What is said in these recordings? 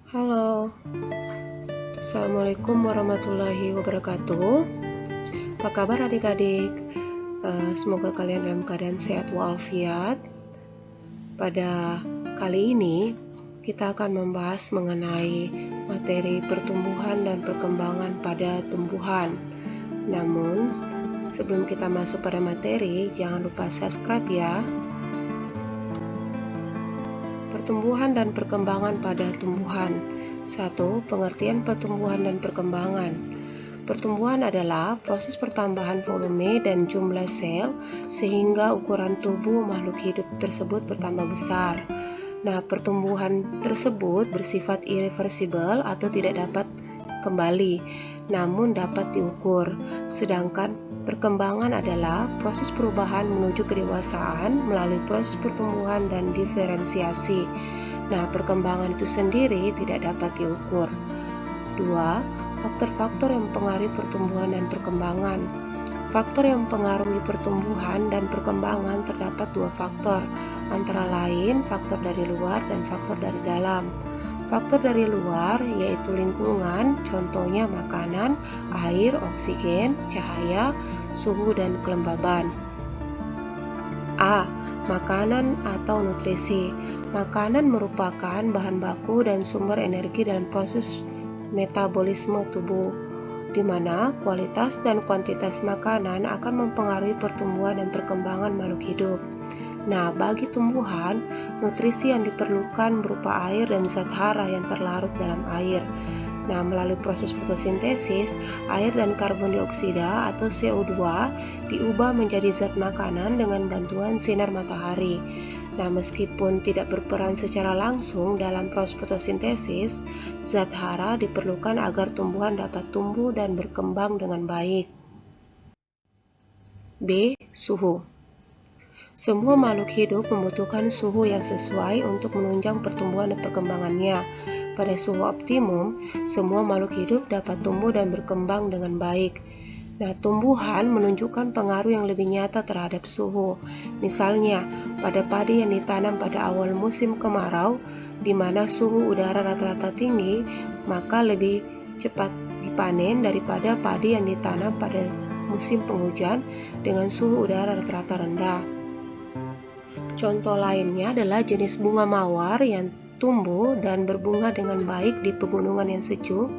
Halo, Assalamualaikum warahmatullahi wabarakatuh. Apa kabar adik-adik? Semoga kalian dalam keadaan sehat walafiat. Pada kali ini, kita akan membahas mengenai materi pertumbuhan dan perkembangan pada tumbuhan. Namun, sebelum kita masuk pada materi, jangan lupa subscribe ya. Pertumbuhan dan perkembangan pada tumbuhan. 1. Pengertian pertumbuhan dan perkembangan. Pertumbuhan adalah proses pertambahan volume dan jumlah sel sehingga ukuran tubuh makhluk hidup tersebut bertambah besar. Nah, pertumbuhan tersebut bersifat irreversibel atau tidak dapat kembali, namun dapat diukur. Sedangkan perkembangan adalah proses perubahan menuju kedewasaan melalui proses pertumbuhan dan diferensiasi. Nah, perkembangan itu sendiri tidak dapat diukur. 2. Faktor-faktor yang mempengaruhi pertumbuhan dan perkembangan. Faktor yang mempengaruhi pertumbuhan dan perkembangan terdapat 2 faktor, antara lain faktor dari luar dan faktor dari dalam. Faktor dari luar yaitu lingkungan, contohnya makanan, air, oksigen, cahaya, suhu, dan kelembaban. A. Makanan atau nutrisi. Makanan merupakan bahan baku dan sumber energi dalam proses metabolisme tubuh, di mana kualitas dan kuantitas makanan akan mempengaruhi pertumbuhan dan perkembangan makhluk hidup. Nah, bagi tumbuhan, nutrisi yang diperlukan berupa air dan zat hara yang terlarut dalam air. Nah, melalui proses fotosintesis, air dan karbon dioksida atau CO2 diubah menjadi zat makanan dengan bantuan sinar matahari. Nah, meskipun tidak berperan secara langsung dalam proses fotosintesis, zat hara diperlukan agar tumbuhan dapat tumbuh dan berkembang dengan baik. B. Suhu. Semua makhluk hidup membutuhkan suhu yang sesuai untuk menunjang pertumbuhan dan perkembangannya. Pada suhu optimum, semua makhluk hidup dapat tumbuh dan berkembang dengan baik. Nah, tumbuhan menunjukkan pengaruh yang lebih nyata terhadap suhu. Misalnya, pada padi yang ditanam pada awal musim kemarau, di mana suhu udara rata-rata tinggi, maka lebih cepat dipanen daripada padi yang ditanam pada musim penghujan dengan suhu udara rata-rata rendah. Contoh lainnya adalah jenis bunga mawar yang tumbuh dan berbunga dengan baik di pegunungan yang sejuk.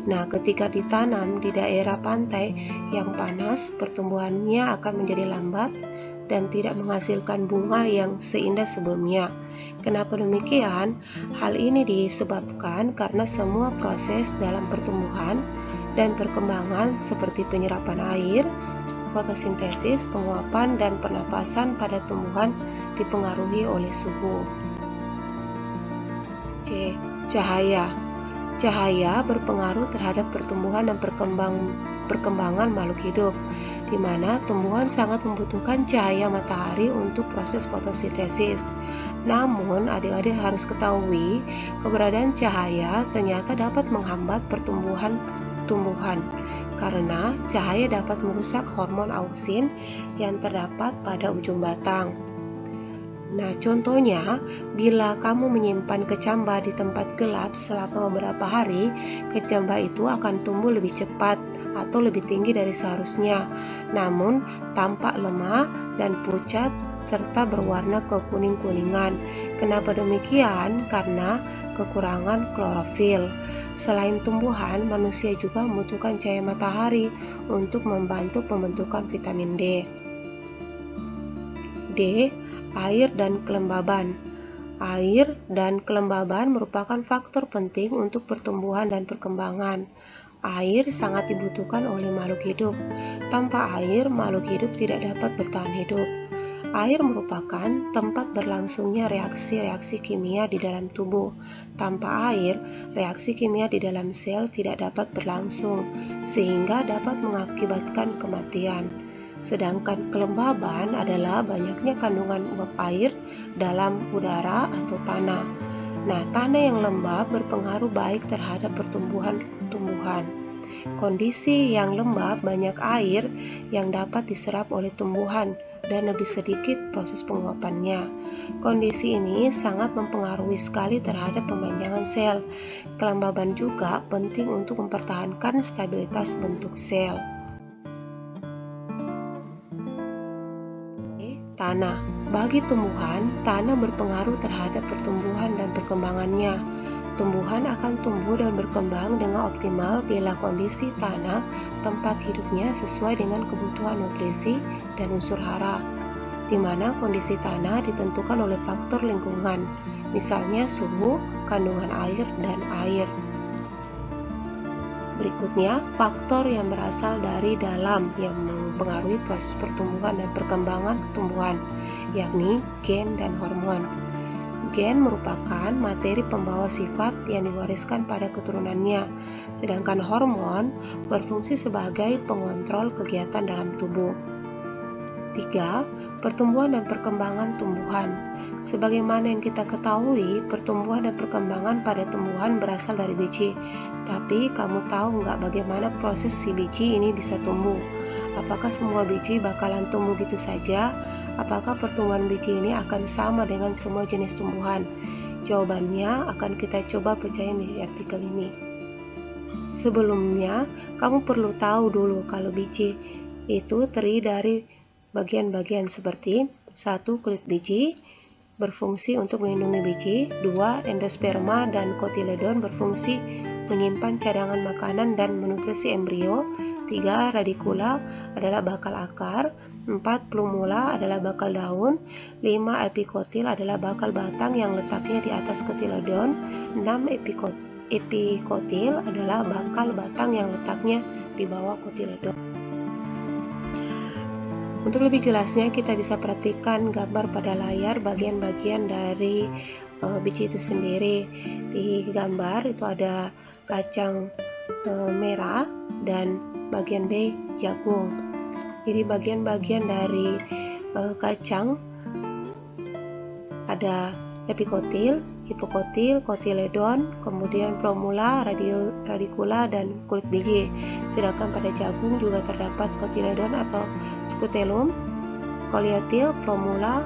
Nah, ketika ditanam di daerah pantai yang panas, pertumbuhannya akan menjadi lambat dan tidak menghasilkan bunga yang seindah sebelumnya. Kenapa demikian? Hal ini disebabkan karena semua proses dalam pertumbuhan dan perkembangan seperti penyerapan air, fotosintesis, penguapan, dan pernapasan pada tumbuhan dipengaruhi oleh suhu. C. Cahaya. Cahaya berpengaruh terhadap pertumbuhan dan perkembangan makhluk hidup, di mana tumbuhan sangat membutuhkan cahaya matahari untuk proses fotosintesis. Namun, adik-adik harus ketahui, keberadaan cahaya ternyata dapat menghambat pertumbuhan tumbuhan, karena cahaya dapat merusak hormon auksin yang terdapat pada ujung batang. Nah, contohnya, bila kamu menyimpan kecambah di tempat gelap selama beberapa hari, kecambah itu akan tumbuh lebih cepat atau lebih tinggi dari seharusnya, namun tampak lemah dan pucat serta berwarna kekuning-kuningan. Kenapa demikian? Karena kekurangan klorofil. Selain tumbuhan, manusia juga membutuhkan cahaya matahari untuk membantu pembentukan vitamin D. D. Air dan kelembaban. Air dan kelembaban merupakan faktor penting untuk pertumbuhan dan perkembangan. Air sangat dibutuhkan oleh makhluk hidup. Tanpa air, makhluk hidup tidak dapat bertahan hidup. Air merupakan tempat berlangsungnya reaksi-reaksi kimia di dalam tubuh. Tanpa air, reaksi kimia di dalam sel tidak dapat berlangsung, sehingga dapat mengakibatkan kematian. Sedangkan kelembaban adalah banyaknya kandungan uap air dalam udara atau tanah. Nah, tanah yang lembab berpengaruh baik terhadap pertumbuhan tumbuhan. Kondisi yang lembab banyak air yang dapat diserap oleh tumbuhan dan lebih sedikit proses penguapannya. Kondisi ini sangat mempengaruhi sekali terhadap pemanjangan sel. Kelembaban juga penting untuk mempertahankan stabilitas bentuk sel. Tanah. Bagi tumbuhan, tanah berpengaruh terhadap pertumbuhan dan perkembangannya. Tumbuhan akan tumbuh dan berkembang dengan optimal bila kondisi tanah tempat hidupnya sesuai dengan kebutuhan nutrisi dan unsur hara, di mana kondisi tanah ditentukan oleh faktor lingkungan, misalnya suhu, kandungan air, dan air. Berikutnya, faktor yang berasal dari dalam yang mempengaruhi proses pertumbuhan dan perkembangan tumbuhan, yakni gen dan hormon. Gen merupakan materi pembawa sifat yang diwariskan pada keturunannya, sedangkan hormon berfungsi sebagai pengontrol kegiatan dalam tubuh. 3. Pertumbuhan dan perkembangan tumbuhan. Sebagaimana yang kita ketahui, pertumbuhan dan perkembangan pada tumbuhan berasal dari biji. Tapi kamu tahu nggak bagaimana proses si biji ini bisa tumbuh? Apakah semua biji bakalan tumbuh gitu saja? Apakah pertumbuhan biji ini akan sama dengan semua jenis tumbuhan? Jawabannya akan kita coba percaya di artikel ini. Sebelumnya, kamu perlu tahu dulu kalau biji itu terdiri dari bagian-bagian seperti 1. Kulit biji berfungsi untuk melindungi biji, 2. Endosperma dan kotiledon berfungsi menyimpan cadangan makanan dan menutrisi embrio, 3. Radikula adalah bakal akar, 4. Plumula adalah bakal daun, 5. Epikotil adalah bakal batang yang letaknya di atas kotiledon, 6. Epikotil adalah bakal batang yang letaknya di bawah kotiledon. Untuk lebih jelasnya, kita bisa perhatikan gambar pada layar bagian-bagian dari biji itu sendiri. Di gambar itu ada kacang merah dan bagian B jagung. Jadi bagian-bagian dari kacang ada epikotil, hipokotil, kotiledon, kemudian plumula, radikula, dan kulit biji. Sedangkan pada jagung juga terdapat kotiledon atau skutelum, koliotil, plumula,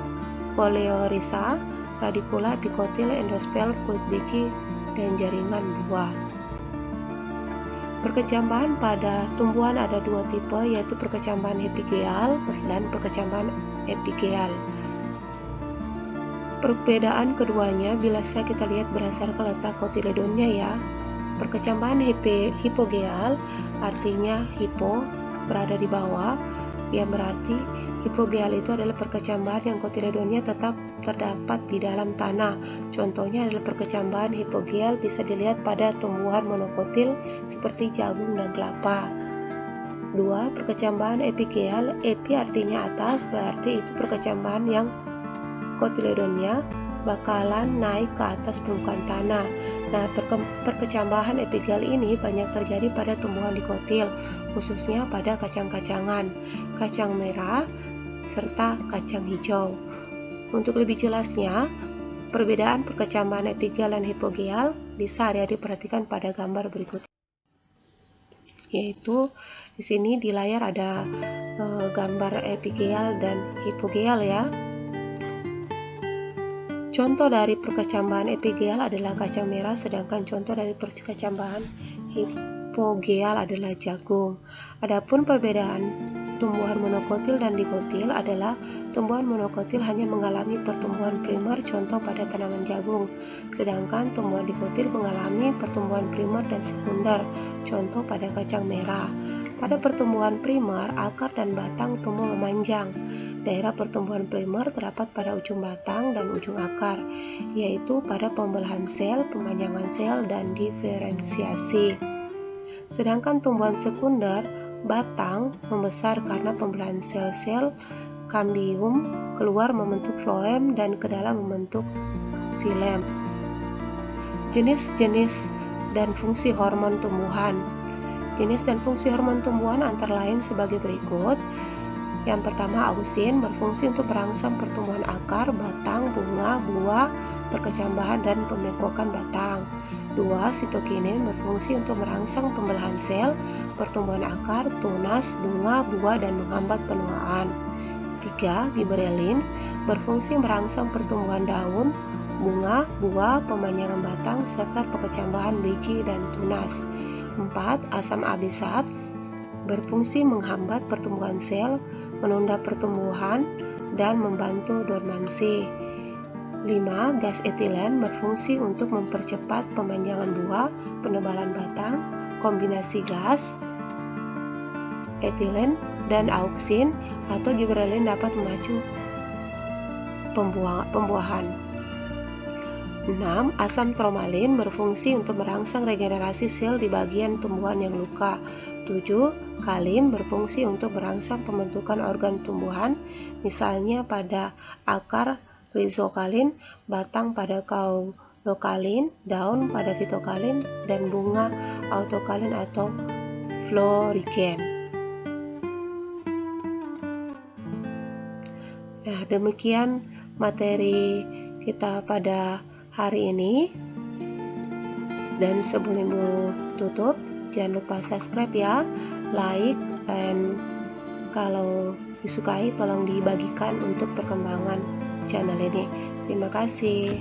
koleorisa, radikula, epikotil, endospel, kulit biji, dan jaringan buah. Perkecambahan pada tumbuhan ada 2 tipe, yaitu perkecambahan epigeal dan perkecambahan epigeal. Perbedaan keduanya bisa kita lihat berdasarkan letak kotiledonnya ya. Perkecambahan hipogeal artinya hipo berada di bawah, yang berarti hipogeal itu adalah perkecambahan yang kotiledonnya tetap terdapat di dalam tanah. Contohnya adalah perkecambahan hipogeal bisa dilihat pada tumbuhan monokotil seperti jagung dan kelapa. 2. Perkecambahan epigeal, epi artinya atas, berarti itu perkecambahan yang kotiledonnya bakalan naik ke atas permukaan tanah. Nah, perkecambahan epigeal ini banyak terjadi pada tumbuhan dikotil, khususnya pada kacang-kacangan, kacang merah, serta kacang hijau. Untuk lebih jelasnya, perbedaan perkecambahan epigeal dan hipogeal bisa diperhatikan pada gambar berikut. Yaitu di sini di layar ada gambar epigeal dan hipogeal ya. Contoh dari perkecambahan epigeal adalah kacang merah, sedangkan contoh dari perkecambahan hipogeal adalah jagung. Adapun perbedaan tumbuhan monokotil dan dikotil adalah tumbuhan monokotil hanya mengalami pertumbuhan primer, contoh pada tanaman jagung, sedangkan tumbuhan dikotil mengalami pertumbuhan primer dan sekunder, contoh pada kacang merah. Pada pertumbuhan primer, akar dan batang tumbuh memanjang. Daerah pertumbuhan primer terdapat pada ujung batang dan ujung akar, yaitu pada pembelahan sel, pemanjangan sel, dan diferensiasi. Sedangkan tumbuhan sekunder, batang membesar karena pembelahan sel-sel kambium keluar membentuk floem dan ke dalam membentuk xilem. Jenis-jenis dan fungsi hormon tumbuhan. Jenis dan fungsi hormon tumbuhan antara lain sebagai berikut. Yang pertama, ausin berfungsi untuk merangsang pertumbuhan akar, batang, bunga, buah, perkecambahan, dan pembengkokan batang. 2. Sitokinin berfungsi untuk merangsang pembelahan sel, pertumbuhan akar, tunas, bunga, buah, dan menghambat penuaan. ketiga, giberellin, berfungsi merangsang pertumbuhan daun, bunga, buah, pemanjangan batang, serta perkecambahan biji dan tunas. 4. Asam abisat, berfungsi menghambat pertumbuhan sel, menunda pertumbuhan, dan membantu dormansi. 5. Gas etilen berfungsi untuk mempercepat pemanjangan buah, penebalan batang. Kombinasi gas etilen dan auksin atau giberellin dapat memacu pembuahan. 6. Asam tromalin berfungsi untuk merangsang regenerasi sel di bagian tumbuhan yang luka. 7. Kalin berfungsi untuk merangsang pembentukan organ tumbuhan, misalnya pada akar rizokalin, batang pada kaulokalin, daun pada fitokalin, dan bunga autokalin atau florigen. Nah, demikian materi kita pada hari ini. Dan sebelum Ibu tutup, jangan lupa subscribe ya, like, dan kalau disukai tolong dibagikan untuk perkembangan channel ini. Terima kasih.